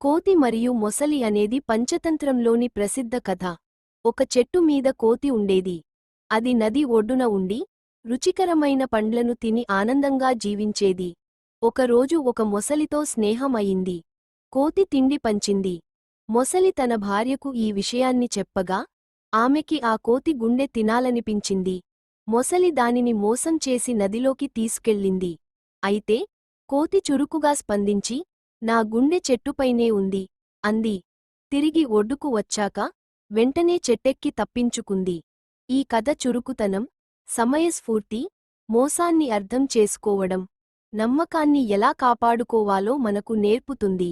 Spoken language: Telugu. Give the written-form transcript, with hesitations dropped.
కోతి మరియు మొసలి అనేది పంచతంత్రంలోని ప్రసిద్ధ కథ. ఒక చెట్టు మీద కోతి ఉండేది. అది నది ఒడ్డున ఉండి, రుచికరమైన పండ్లను తిని ఆనందంగా జీవించేది. ఒకరోజు ఒక మొసలితో స్నేహం అయింది. కోతి తిండి పంచింది. మొసలి తన భార్యకు ఈ విషయాన్ని చెప్పగా, ఆమెకి ఆ కోతి గుండె తినాలనిపించింది. మొసలి దానిని మోసం చేసి నదిలోకి తీసుకెళ్ళింది. అయితే, కోతి చురుకుగా స్పందించి, నా గుండె చెట్టుపైనే ఉంది, అంది. తిరిగి ఒడ్డుకు వచ్చాక, వెంటనే చెట్టెక్కి తప్పించుకుంది. ఈ కథ చురుకుతనం, సమయస్ఫూర్తి, మోసాన్ని అర్థం చేసుకోవడం, నమ్మకాన్ని ఎలా కాపాడుకోవాలో మనకు నేర్పుతుంది.